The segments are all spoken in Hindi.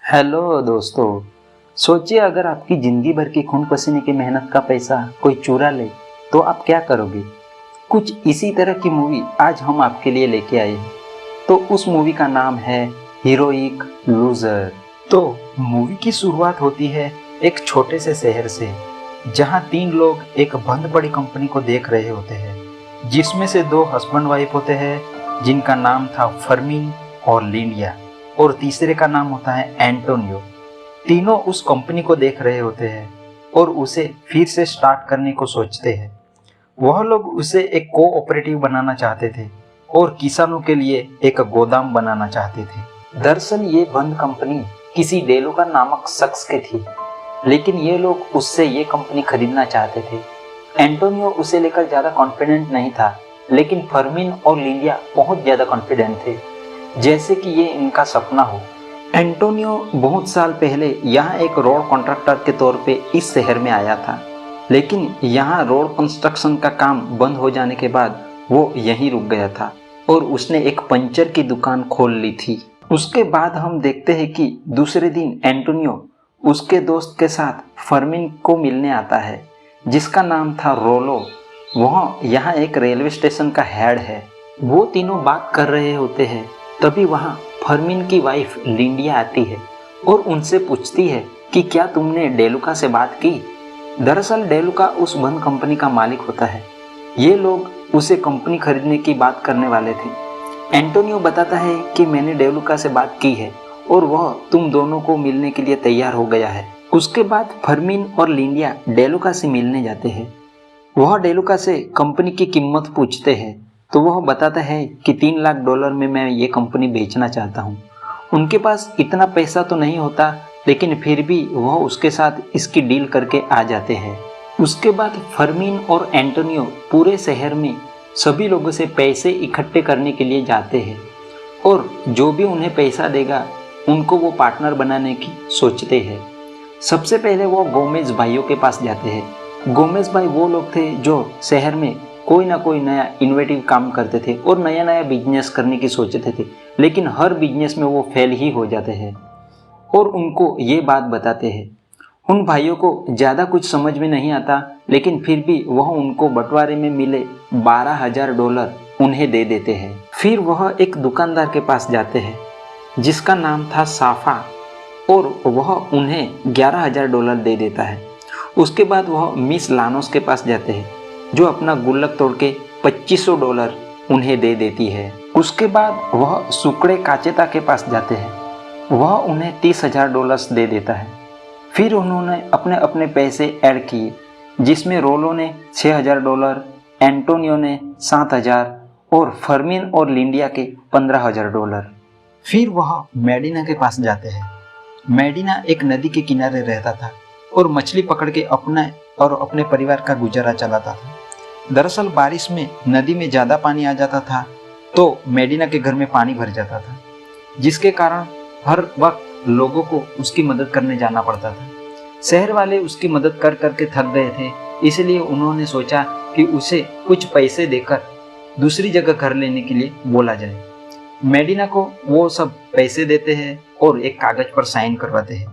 हेलो दोस्तों। सोचिए अगर आपकी जिंदगी भर की खून पसीने की मेहनत का पैसा कोई चुरा ले तो आप क्या करोगे। कुछ इसी तरह की मूवी आज हम आपके लिए लेके आए हैं। तो उस मूवी का नाम है हीरोइक लूजर। तो मूवी की शुरुआत होती है एक छोटे से शहर से, जहां तीन लोग एक बंद पड़ी कंपनी को देख रहे होते हैं, जिसमें से दो हस्बैंड वाइफ होते हैं जिनका नाम था फर्मीन और लिंडिया, और तीसरे का नाम होता है एंटोनियो। तीनों उस कंपनी को देख रहे होते हैं और उसे फिर से स्टार्ट करने को सोचते हैं। वह लोग उसे एक कोऑपरेटिव बनाना चाहते थे और किसानों के लिए एक गोदाम बनाना चाहते थे। दरअसल ये बंद कंपनी किसी डेलुका नामक शख्स की थी, लेकिन ये लोग उससे ये कंपनी खरीदना चाहते थे। एंटोनियो उसे लेकर ज़्यादा कॉन्फिडेंट नहीं था, लेकिन फर्मिन और लिंडिया बहुत ज़्यादा कॉन्फिडेंट थे, जैसे कि ये इनका सपना हो। एंटोनियो बहुत साल पहले यहाँ एक रोड कॉन्ट्रैक्टर के तौर पे इस शहर में आया था, लेकिन यहाँ रोड कंस्ट्रक्शन का काम बंद हो जाने के बाद वो यहीं रुक गया था और उसने एक पंचर की दुकान खोल ली थी। उसके बाद हम देखते हैं कि दूसरे दिन एंटोनियो उसके दोस्त के साथ फर्मिन को मिलने आता है, जिसका नाम था रोलो। वह यहाँ एक रेलवे स्टेशन का हेड है। वो तीनों बात कर रहे होते हैं, तभी वहाँ फर्मिन की वाइफ लिंडिया आती है और उनसे पूछती है कि क्या तुमने डेलुका से बात की। दरअसल डेलुका उस बंद कंपनी का मालिक होता है। ये लोग उसे कंपनी खरीदने की बात करने वाले थे। एंटोनियो बताता है कि मैंने डेलुका से बात की है और वह तुम दोनों को मिलने के लिए तैयार हो गया है। उसके बाद फर्मिन और लिंडिया डेलुका से मिलने जाते हैं। वह डेलुका से कंपनी की कीमत पूछते हैं, तो वह बताता है कि $3 लाख में मैं ये कंपनी बेचना चाहता हूँ। उनके पास इतना पैसा तो नहीं होता, लेकिन फिर भी वह उसके साथ इसकी डील करके आ जाते हैं। उसके बाद फर्मिन और एंटोनियो पूरे शहर में सभी लोगों से पैसे इकट्ठे करने के लिए जाते हैं और जो भी उन्हें पैसा देगा उनको वो पार्टनर बनाने की सोचते हैं। सबसे पहले वो गोमेज भाइयों के पास जाते हैं। गोमेज भाई वो लोग थे जो शहर में कोई ना कोई नया इनोवेटिव काम करते थे और नया नया बिजनेस करने की सोचते थे, लेकिन हर बिजनेस में वो फेल ही हो जाते हैं और उनको ये बात बताते हैं। उन भाइयों को ज़्यादा कुछ समझ में नहीं आता, लेकिन फिर भी वह उनको बंटवारे में मिले $12,000 उन्हें दे देते हैं। फिर वह एक दुकानदार के पास जाते हैं जिसका नाम था साफा, और वह उन्हें $11,000 दे देता है। उसके बाद वह मिस लानोस के पास जाते हैं जो अपना गुल्लक तोड़ के $2500 उन्हें दे देती है। उसके बाद वह सुकड़े काचेता के पास जाते हैं। वह उन्हें $30,000 दे देता है। फिर उन्होंने अपने अपने पैसे ऐड किए, जिसमें रोलो ने $6,000, एंटोनियो ने $7,000 और फर्मिन और लिंडिया के $15,000। फिर वह मेडिना के पास जाते हैं। मेडिना एक नदी के किनारे रहता था और मछली पकड़ के अपने परिवार का गुजारा चलाता था। दरअसल बारिश में नदी में ज़्यादा पानी आ जाता था तो मेडिना के घर में पानी भर जाता था, जिसके कारण हर वक्त लोगों को उसकी मदद करने जाना पड़ता था। शहर वाले उसकी मदद कर करके थक गए थे, इसलिए उन्होंने सोचा कि उसे कुछ पैसे देकर दूसरी जगह घर लेने के लिए बोला जाए। मेडिना को वो सब पैसे देते हैं और एक कागज़ पर साइन करवाते हैं,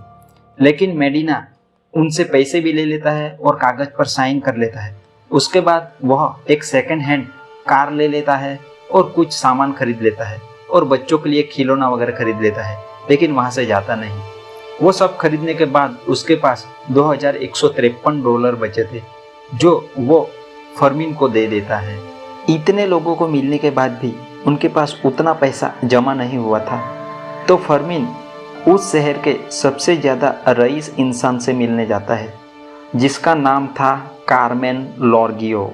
लेकिन मेडिना उनसे पैसे भी ले लेता है और कागज़ पर साइन कर लेता है। उसके बाद वह एक सेकंड हैंड कार ले लेता है और कुछ सामान खरीद लेता है और बच्चों के लिए खिलौना वगैरह खरीद लेता है, लेकिन वहाँ से जाता नहीं। वो सब खरीदने के बाद उसके पास $2,153 बचे थे, जो वो फर्मिन को दे देता है। इतने लोगों को मिलने के बाद भी उनके पास उतना पैसा जमा नहीं हुआ था, तो फर्मिन उस शहर के सबसे ज़्यादा रईस इंसान से मिलने जाता है, जिसका नाम था कार्मेन लॉर्गियो,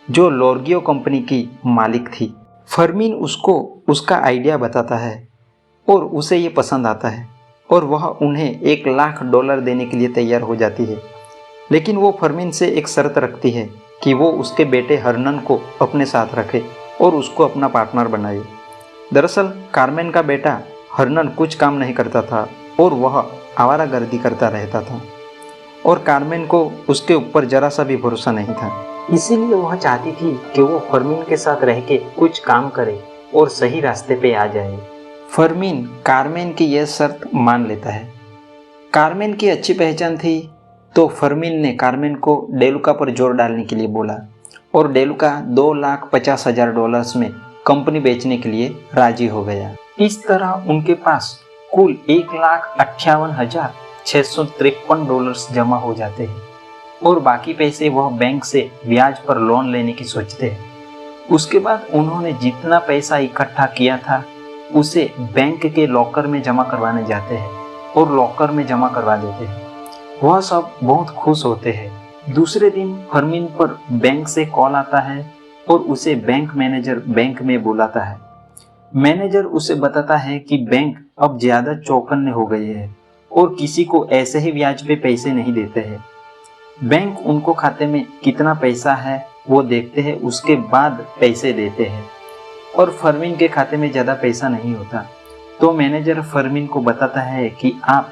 जो लॉर्गियो कंपनी की मालिक थी। फर्मिन उसको उसका आइडिया बताता है और उसे ये पसंद आता है और वह उन्हें $1,00,000 देने के लिए तैयार हो जाती है, लेकिन वो फर्मिन से एक शर्त रखती है कि वो उसके बेटे हर्नन को अपने साथ रखे और उसको अपना पार्टनर बनाए। दरअसल कार्मेन का बेटा हर्नन कुछ काम नहीं करता था और वह आवारागर्दी करता रहता था और कार्मेन को उसके ऊपर जरा सा भी भरोसा नहीं था। इसीलिए वह चाहती थी कि वो फर्मिन के साथ रह के कुछ काम करे और सही रास्ते पे आ जाए। फर्मिन कार्मेन की यह शर्त मान लेता है कार्मेन की अच्छी पहचान थी, तो फर्मीन ने कार्मेन को डेलुका पर जोर डालने के लिए बोला और डेलुका $2,50,000 में कंपनी बेचने के लिए राजी हो गया। इस तरह उनके पास कुल $1,58,653 जमा हो जाते हैं और बाकी पैसे वह बैंक से ब्याज पर लोन लेने की सोचते हैं। उसके बाद उन्होंने जितना पैसा इकट्ठा किया था उसे बैंक के लॉकर में जमा करवाने जाते हैं और लॉकर में जमा करवा देते हैं। वह सब बहुत खुश होते हैं। दूसरे दिन फर्मीन पर बैंक से कॉल आता है और उसे बैंक मैनेजर बैंक में बुलाता है। मैनेजर उसे बताता है कि बैंक अब ज्यादा चौकन्ने हो गए हैं और किसी को ऐसे ही ब्याज पे पैसे नहीं देते हैं। बैंक उनको खाते में कितना पैसा है वो देखते हैं, उसके बाद पैसे देते हैं और फर्मीन के खाते में ज्यादा पैसा नहीं होता। तो मैनेजर फर्मीन को बताता है कि आप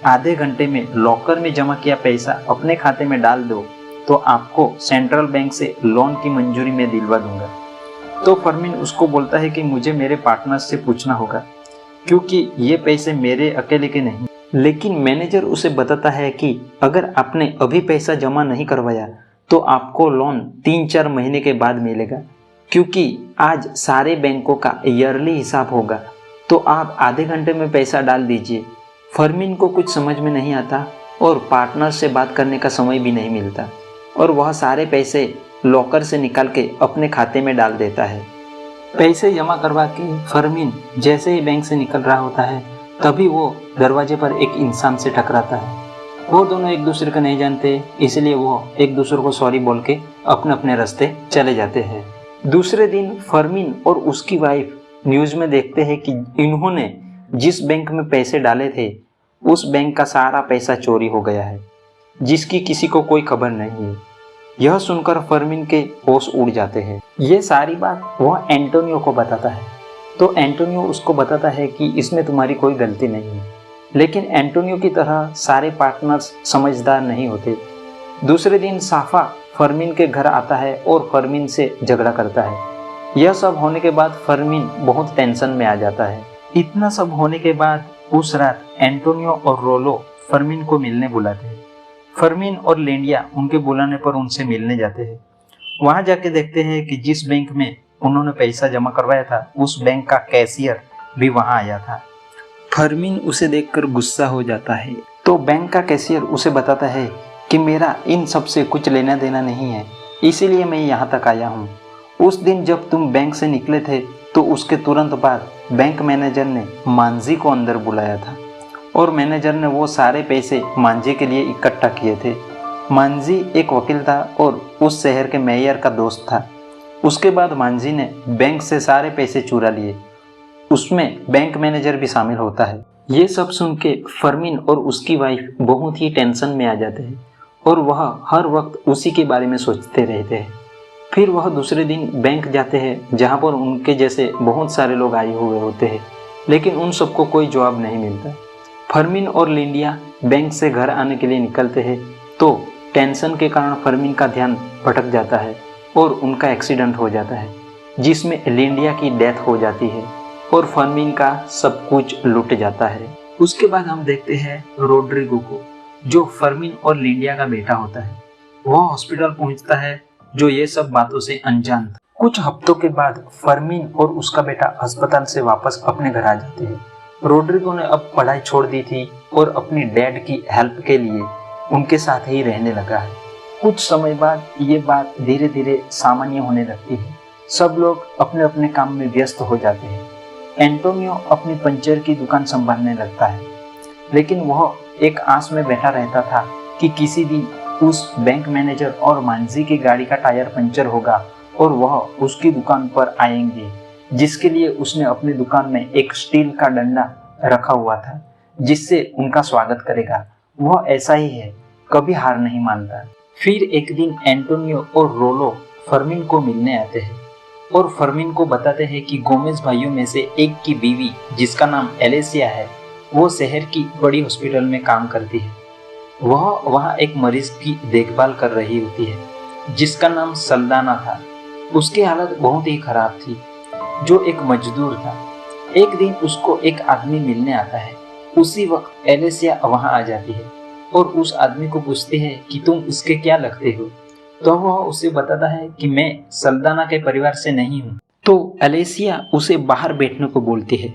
आधे घंटे में लॉकर में जमा किया पैसा अपने खाते में डाल दो तो आपको सेंट्रल बैंक से लोन की मंजूरी में दिलवा दूंगा। तो फर्मीन उसको बोलता है कि मुझे मेरे पार्टनर से पूछना होगा क्योंकि ये पैसे मेरे अकेले के नहीं। लेकिन मैनेजर उसे बताता है कि अगर आपने अभी पैसा जमा नहीं करवाया तो आपको लोन 3-4 महीने के बाद मिलेगा, क्योंकि आज सारे बैंकों का ईयरली हिसाब होगा। तो आप आधे घंटे में पैसा डाल दीजिए। फर्मीन को कुछ समझ में नहीं आता और पार्टनर से बात करने का समय भी नहीं मिलता और वह सारे पैसे लॉकर से निकाल के अपने खाते में डाल देता है। पैसे जमा करवा के फर्मीन जैसे ही बैंक से निकल रहा होता है तभी वो दरवाजे पर एक इंसान से टकराता है। वो दोनों एक दूसरे को नहीं जानते, इसलिए वो एक दूसरे को सॉरी बोल के अपने अपने रास्ते चले जाते हैं। दूसरे दिन फर्मीन और उसकी वाइफ न्यूज में देखते हैं कि इन्होंने जिस बैंक में पैसे डाले थे उस बैंक का सारा पैसा चोरी हो गया है, जिसकी किसी को कोई खबर नहीं है। यह सुनकर फर्मीन के होश उड़ जाते हैं। ये सारी बात वह एंटोनियो को बताता है, तो एंटोनियो उसको बताता है कि इसमें तुम्हारी कोई गलती नहीं है। लेकिन एंटोनियो की तरह सारे पार्टनर्स समझदार नहीं होते। दूसरे दिन साफा फर्मीन के घर आता है और फर्मीन से झगड़ा करता है। यह सब होने के बाद फर्मीन बहुत टेंशन में आ जाता है। इतना सब होने के बाद उस रात एंटोनियो और रोलो फर्मीन को मिलने बुलाते हैं। फर्मीन और लेंडिया उनके बुलाने पर उनसे मिलने जाते हैं। वहां जाके देखते हैं कि जिस बैंक में उन्होंने पैसा जमा करवाया था उस बैंक का कैशियर भी वहां आया था। फर्मीन उसे देखकर गुस्सा हो जाता है, तो बैंक का कैशियर उसे बताता है कि मेरा इन सब से कुछ लेना देना नहीं है, इसीलिए मैं यहाँ तक आया हूँ। उस दिन जब तुम बैंक से निकले थे तो उसके तुरंत बाद बैंक मैनेजर ने मांझी को अंदर बुलाया था और मैनेजर ने वो सारे पैसे मांझी के लिए इकट्ठा किए थे। मांझी एक वकील था और उस शहर के मेयर का दोस्त था। उसके बाद मांझी ने बैंक से सारे पैसे चुरा लिए, उसमें बैंक मैनेजर भी शामिल होता है। ये सब सुन के फर्मीन और उसकी वाइफ बहुत ही टेंशन में आ जाते हैं और वह हर वक्त उसी के बारे में सोचते रहते हैं। फिर वह दूसरे दिन बैंक जाते हैं जहाँ पर उनके जैसे बहुत सारे लोग आए हुए होते हैं, लेकिन उन सबको कोई जवाब नहीं मिलता। फर्मीन और लिंडिया बैंक से घर आने के लिए निकलते हैं तो टेंशन के कारण फर्मीन का ध्यान भटक जाता है और उनका एक्सीडेंट हो जाता है, जिसमें लिंडिया की डेथ हो जाती है और फर्मीन का सब कुछ लूट जाता है। उसके बाद हम देखते हैं रोड्रिगो को, जो फर्मीन और लिंडिया का बेटा होता है। वह हॉस्पिटल पहुंचता है जो ये सब बातों से अनजान था। कुछ हफ्तों के बाद फर्मीन और उसका बेटा अस्पताल से वापस अपने घर आ जाते हैं। रोड्रिगो ने अब पढ़ाई छोड़ दी थी और अपनी डैड की हेल्प के लिए उनके साथ ही रहने लगा है। कुछ समय बाद ये बात धीरे धीरे सामान्य होने लगती है। सब लोग अपने अपने काम में व्यस्त हो जाते हैं। एंटोनियो अपनी पंचर की दुकान संभालने लगता है, लेकिन वह एक आस में बैठा रहता था कि किसी दिन उस बैंक मैनेजर और मांझी की गाड़ी का टायर पंचर होगा और वह उसकी दुकान पर आएंगे, जिसके लिए उसने अपनी दुकान में एक स्टील का डंडा रखा हुआ था जिससे उनका स्वागत करेगा। वह ऐसा ही है, कभी हार नहीं मानता। फिर एक दिन एंटोनियो और रोलो फर्मीन को मिलने आते हैं और फर्मीन को बताते हैं कि गोमेज भाइयों में से एक की बीवी, जिसका नाम एलेसिया है, वो शहर की बड़ी हॉस्पिटल में काम करती है। वह वहाँ एक मरीज की देखभाल कर रही होती है जिसका नाम सल्दाना था। उसकी हालत बहुत ही खराब थी, जो एक मजदूर था। एक दिन उसको एक आदमी मिलने आता है। उसी वक्त एलेसिया वहां आ जाती है और उस आदमी को पूछती है कि तुम उसके क्या लगते हो। तो वह उसे बताता है कि मैं सल्दाना के परिवार से नहीं हूँ। तो एलेसिया उसे बाहर बैठने को बोलती है।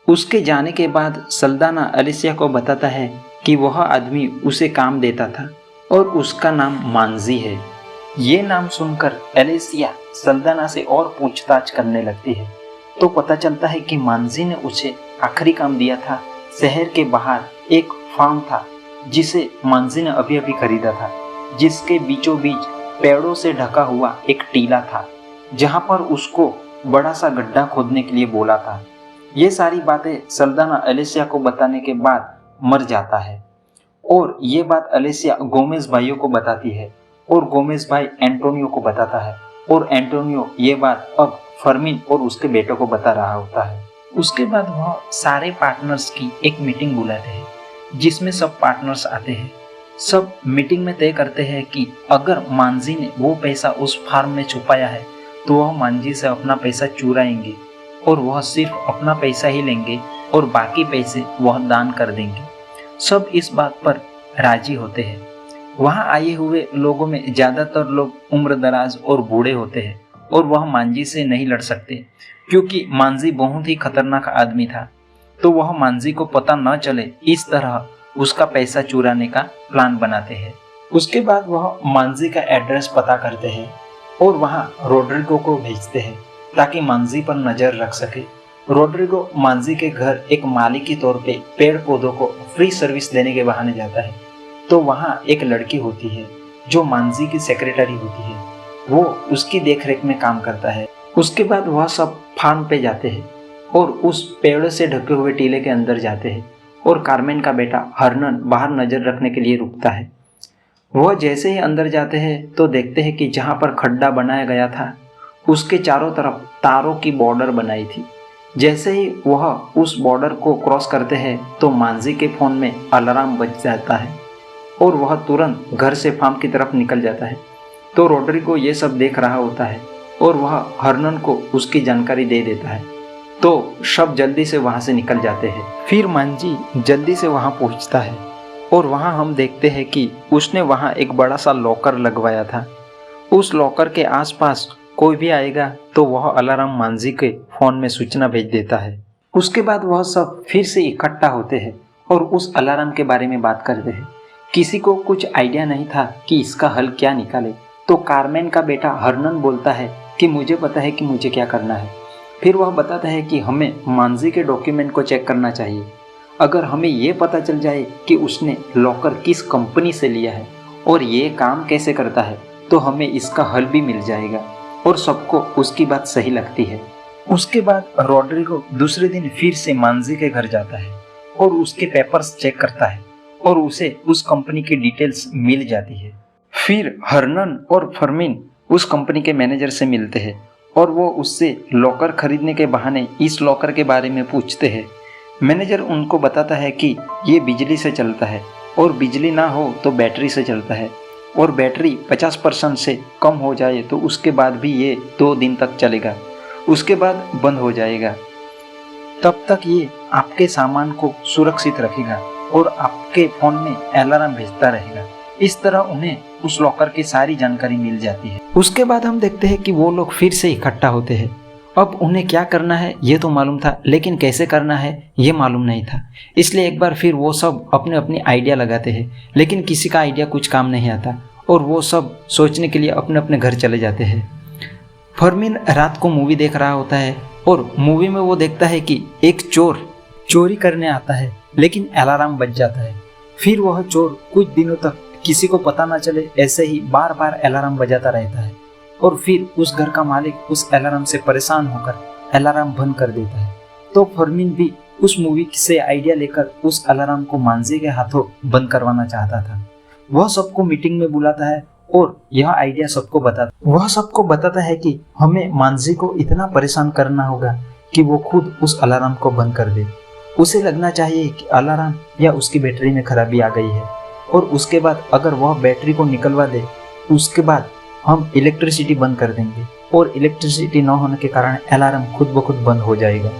उसके जाने के बाद सल्दाना एलेसिया को बताता है कि वह आदमी उसे काम देता था और उसका नाम मांजी है। ये नाम सुनकर एलेसिया सल्दाना से और पूछताछ करने लगती है। तो पता चलता है कि मांजी ने उसे आखिरी काम दिया था। शहर के बाहर एक फार्म था जिसे मांजी ने अभी अभी खरीदा था, जिसके बीचों बीच पेड़ों से ढका हुआ एक टीला था, जहां पर उसको बड़ा सा गड्ढा खोदने के लिए बोला था। ये सारी बातें सल्दाना एलेसिया को बताने के बाद मर जाता है और ये बात एलेसिया गोमेज भाइयों को बताती है और गोमेज भाई एंटोनियो को बताता है और एंटोनियो ये बात अब फर्मिन और उसके बेटों को बता रहा होता है। उसके बाद वह सारे पार्टनर्स की एक मीटिंग बुलाते हैं जिसमें सब पार्टनर्स आते हैं। सब मीटिंग में तय करते हैं कि अगर मांजी ने वो पैसा उस फार्म में छुपाया है तो वह मांजी से अपना पैसा चुराएंगे और वह सिर्फ अपना पैसा ही लेंगे और बाकी पैसे वह दान कर देंगे। सब इस बात पर राजी होते हैं। वहां आए हुए लोगों में ज्यादातर लोग उम्र दराज और बूढ़े होते हैं और वह मांजी से नहीं लड़ सकते क्योंकि मांजी बहुत ही खतरनाक आदमी था। तो वह मांजी को पता न चले इस तरह उसका पैसा चुराने का प्लान बनाते हैं। उसके बाद वह मांजी का एड्रेस पता करते हैं और वहां रोड्रिगो को भेजते हैं ताकि मांजी पर नजर रख सके। रोड्रिगो मांजी के घर एक माली के तौर पे पेड़ पौधों को फ्री सर्विस देने के बहाने जाता है। तो वहाँ एक लड़की होती है जो मांजी की सेक्रेटरी होती है, वो उसकी देखरेख में काम करता है। उसके बाद वह सब फार्म पे जाते हैं और उस पेड़ से ढके हुए टीले के अंदर जाते हैं और कार्मेन का बेटा हर्नन बाहर नजर रखने के लिए रुकता है। वह जैसे ही अंदर जाते हैं तो देखते हैं कि जहाँ पर खड्डा बनाया गया था उसके चारों तरफ तारों की बॉर्डर बनाई थी। जैसे ही वह उस बॉर्डर को क्रॉस करते हैं तो मांजी के फ़ोन में अलार्म बज जाता है और वह तुरंत घर से फार्म की तरफ निकल जाता है। तो रोड्रिगो ये सब देख रहा होता है और वह हर्नन को उसकी जानकारी दे देता है। तो सब जल्दी से वहाँ से निकल जाते हैं। फिर मांजी जल्दी से वहाँ पहुँचता है और वहाँ हम देखते हैं कि उसने वहाँ एक बड़ा सा लॉकर लगवाया था। उस लॉकर के आसपास कोई भी आएगा तो वह अलार्म मांजी के फ़ोन में सूचना भेज देता है। उसके बाद वह सब फिर से इकट्ठा होते हैं और उस अलार्म के बारे में बात करते हैं। किसी को कुछ आइडिया नहीं था कि इसका हल क्या निकाले। तो कार्मेन का बेटा हर्नन बोलता है कि मुझे पता है कि मुझे क्या करना है। फिर वह बताता है कि हमें मांजी के डॉक्यूमेंट को चेक करना चाहिए। अगर हमें ये पता चल जाए कि उसने लॉकर किस कंपनी से लिया है और ये काम कैसे करता है तो हमें इसका हल भी मिल जाएगा और सबको उसकी बात सही लगती है। उसके बाद रोड्रिगो दूसरे दिन फिर से मांजी के घर जाता है और उसके पेपर्स चेक करता है और उसे उस कंपनी की डिटेल्स मिल जाती है। फिर हर्नन और फर्मिन उस कंपनी के मैनेजर से मिलते हैं और वो उससे लॉकर खरीदने के बहाने इस लॉकर के बारे में पूछते हैं। मैनेजर उनको बताता है कि ये बिजली से चलता है और बिजली ना हो तो बैटरी से चलता है और बैटरी 50% से कम हो जाए तो उसके बाद भी ये 2 दिन तक चलेगा, उसके बाद बंद हो जाएगा। तब तक ये आपके सामान को सुरक्षित रखेगा और आपके फ़ोन में अलार्म भेजता रहेगा। इस तरह उन्हें उस लॉकर की सारी जानकारी मिल जाती है। उसके बाद हम देखते हैं कि वो लोग फिर से इकट्ठा होते हैं। अब उन्हें क्या करना है ये तो मालूम था, लेकिन कैसे करना है ये मालूम नहीं था। इसलिए एक बार फिर वो सब अपने अपनी आइडिया लगाते हैं, लेकिन किसी का आइडिया कुछ काम नहीं आता और वो सब सोचने के लिए अपने अपने घर चले जाते हैं। फर्मिन रात को मूवी देख रहा होता है और मूवी में वो देखता है कि एक चोर चोरी करने आता है, लेकिन अलार्म बज जाता है। फिर वह चोर कुछ दिनों तक किसी को पता ना चले ऐसे ही बार बार अलार्म बजाता रहता है और फिर उस घर का मालिक उस अलार्म से परेशान होकर अलार्म बंद कर देता है। तो फर्मिन भी उस मूवी से आइडिया लेकर उस अलार्म को मांजी के हाथों बंद करवाना चाहता था। वह सबको मीटिंग में बुलाता है और यह आइडिया सबको बताता है कि हमें मांजी को इतना परेशान करना होगा कि वो खुद उस अलार्म को बंद कर दे। उसे लगना चाहिए कि अलार्म या उसकी बैटरी में खराबी आ गई है और उसके बाद अगर वह बैटरी को निकलवा दे उसके बाद हम इलेक्ट्रिसिटी बंद कर देंगे और इलेक्ट्रिसिटी न होने के कारण अलार्म खुद ब खुद बंद हो जाएगा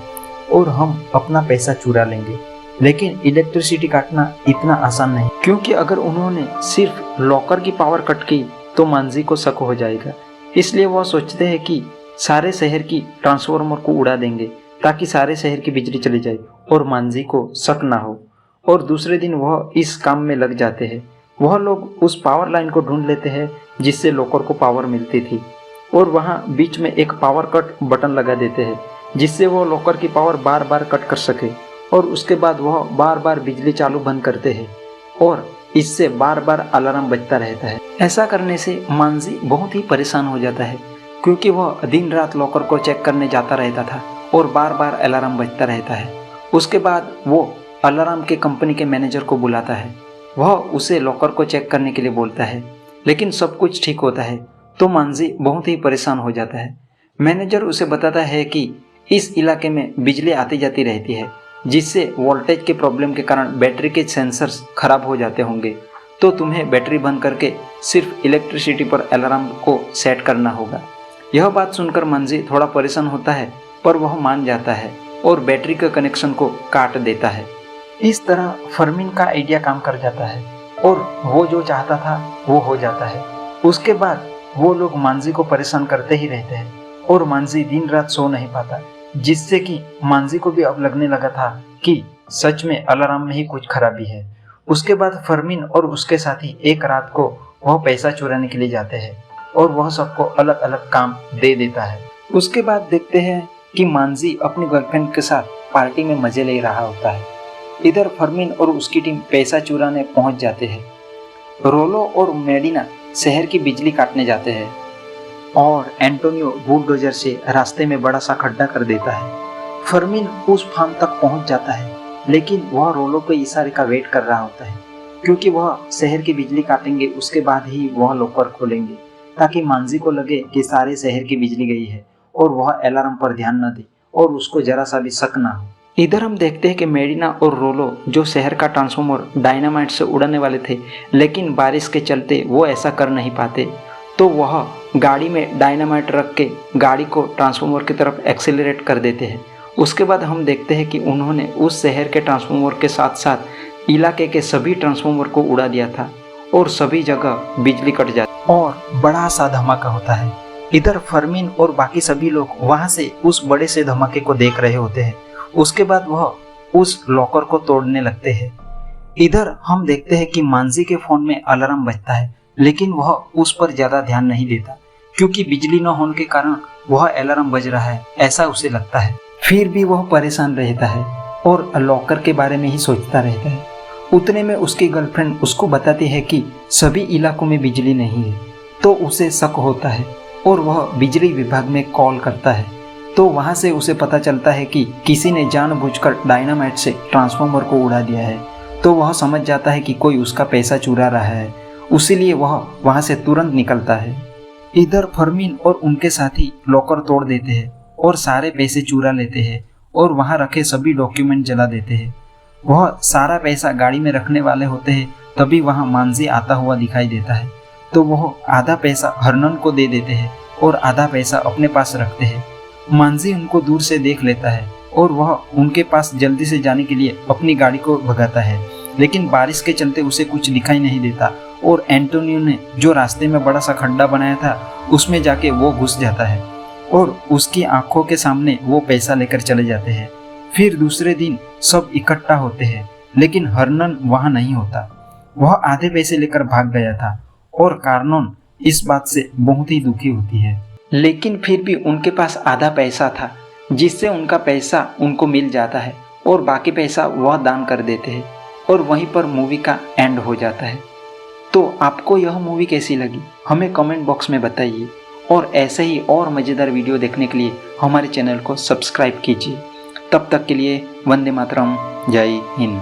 और हम अपना पैसा चुरा लेंगे। लेकिन इलेक्ट्रिसिटी काटना इतना आसान नहीं, क्योंकि अगर उन्होंने सिर्फ लॉकर की पावर कट की तो मांझी को शक हो जाएगा। इसलिए वह सोचते हैं कि सारे शहर की ट्रांसफार्मर को उड़ा देंगे ताकि सारे शहर की बिजली चली जाए और मांझी को शक ना हो। और दूसरे दिन वह इस काम में लग जाते हैं। वह लोग उस पावर लाइन को ढूंढ लेते हैं जिससे लॉकर को पावर मिलती थी, और वहाँ बीच में एक पावर कट बटन लगा देते हैं जिससे वह लॉकर की पावर बार बार कट कर सके। और उसके बाद वह बार बार बिजली चालू बंद करते हैं और इससे बार बार अलार्म बजता रहता है। ऐसा करने से मांझी बहुत ही परेशान हो जाता है, क्योंकि वह दिन रात लॉकर को चेक करने जाता रहता था और बार बार अलार्म बजता रहता है। उसके बाद वो अलार्म के कंपनी के मैनेजर को बुलाता है। वह उसे लॉकर को चेक करने के लिए बोलता है, लेकिन सब कुछ ठीक होता है तो मांझी बहुत ही परेशान हो जाता है। मैनेजर उसे बताता है कि इस इलाके में बिजली आती जाती रहती है, जिससे वोल्टेज के प्रॉब्लम के कारण बैटरी के सेंसर्स खराब हो जाते होंगे, तो तुम्हें बैटरी बंद करके सिर्फ इलेक्ट्रिसिटी पर अलार्म को सेट करना होगा। यह बात सुनकर मांझी थोड़ा परेशान होता है, पर वह मान जाता है और बैटरी के कनेक्शन को काट देता है। इस तरह फरमीन का आइडिया काम कर जाता है और वो जो चाहता था वो हो जाता है। उसके बाद वो लोग मांझी को परेशान करते ही रहते हैं और मांझी दिन रात सो नहीं पाता, जिससे कि मांझी को भी अब लगने लगा था कि सच में अलार्म में ही कुछ खराबी है। उसके बाद फरमीन और उसके साथी एक रात को वह पैसा चुराने के लिए जाते हैं और वह सबको अलग अलग काम दे देता है। उसके बाद देखते हैं कि मांझी अपनी गर्लफ्रेंड के साथ पार्टी में मजे ले रहा होता है। इधर फरमीन और उसकी टीम पैसा चुराने पहुंच जाते हैं। रोलो और मेडिना शहर की बिजली काटने जाते हैं और एंटोनियो बुलडोजर से रास्ते में बड़ा सा खड्डा कर देता है। फरमीन उस फार्म तक पहुंच जाता है, लेकिन वह रोलो के इशारे का वेट कर रहा होता है, क्योंकि वह शहर की बिजली काटेंगे उसके बाद ही वह लॉकर खोलेंगे, ताकि मांझी को लगे कि सारे शहर की बिजली गई है और वह अलार्म पर ध्यान न दे और उसको जरा सा भी शक ना हो। इधर हम देखते हैं कि मेडिना और रोलो जो शहर का ट्रांसफार्मर डायनामाइट से उड़ाने वाले थे, लेकिन बारिश के चलते वो ऐसा कर नहीं पाते, तो वह गाड़ी में डायनामाइट रख के गाड़ी को ट्रांसफार्मर की तरफ एक्सेलरेट कर देते हैं। उसके बाद हम देखते हैं कि उन्होंने उस शहर के ट्रांसफार्मर के साथ साथ इलाके के सभी ट्रांसफार्मर को उड़ा दिया था और सभी जगह बिजली कट जाती और बड़ा सा धमाका होता है। इधर फरमीन और बाकी सभी लोग वहाँ से उस बड़े से धमाके को देख रहे होते हैं। उसके बाद वह उस लॉकर को तोड़ने लगते हैं। इधर हम देखते हैं कि मांझी के फोन में अलार्म बजता है, लेकिन वह उस पर ज्यादा ध्यान नहीं देता, क्योंकि बिजली न होने के कारण वह अलार्म बज रहा है ऐसा उसे लगता है। फिर भी वह परेशान रहता है और लॉकर के बारे में ही सोचता रहता है। उतने में उसकी गर्लफ्रेंड उसको बताती है कि सभी इलाकों में बिजली नहीं है, तो उसे शक होता है और वह बिजली विभाग में कॉल करता है। तो वहाँ से उसे पता चलता है कि किसी ने जानबूझकर डायनामाइट से ट्रांसफार्मर को उड़ा दिया है। तो वह समझ जाता है कि कोई उसका पैसा चुरा रहा है, उसीलिए वह वहाँ से तुरंत निकलता है। इधर फरमीन और उनके साथी लॉकर तोड़ देते हैं और सारे पैसे चुरा लेते हैं और वहाँ रखे सभी डॉक्यूमेंट जला देते हैं। वह सारा पैसा गाड़ी में रखने वाले होते हैं, तभी वहाँ मांझी आता हुआ दिखाई देता है। तो वह आधा पैसा हरनन को दे देते हैं और आधा पैसा अपने पास रखते हैं। मांझी उनको दूर से देख लेता है और वह उनके पास जल्दी से जाने के लिए अपनी गाड़ी को भगाता है, लेकिन बारिश के चलते उसे कुछ दिखाई नहीं देता और एंटोनियो ने जो रास्ते में बड़ा सा खड्डा बनाया था उसमें जाके वो घुस जाता है और उसकी आंखों के सामने वो पैसा लेकर चले जाते हैं। फिर दूसरे दिन सब इकट्ठा होते हैं, लेकिन हरनन वहाँ नहीं होता। वह आधे पैसे लेकर भाग गया था और कार्नोन इस बात से बहुत ही दुखी होती है। लेकिन फिर भी उनके पास आधा पैसा था, जिससे उनका पैसा उनको मिल जाता है और बाकी पैसा वह दान कर देते हैं और वहीं पर मूवी का एंड हो जाता है। तो आपको यह मूवी कैसी लगी हमें कमेंट बॉक्स में बताइए और ऐसे ही और मज़ेदार वीडियो देखने के लिए हमारे चैनल को सब्सक्राइब कीजिए। तब तक के लिए वंदे मातरम, जय हिंद।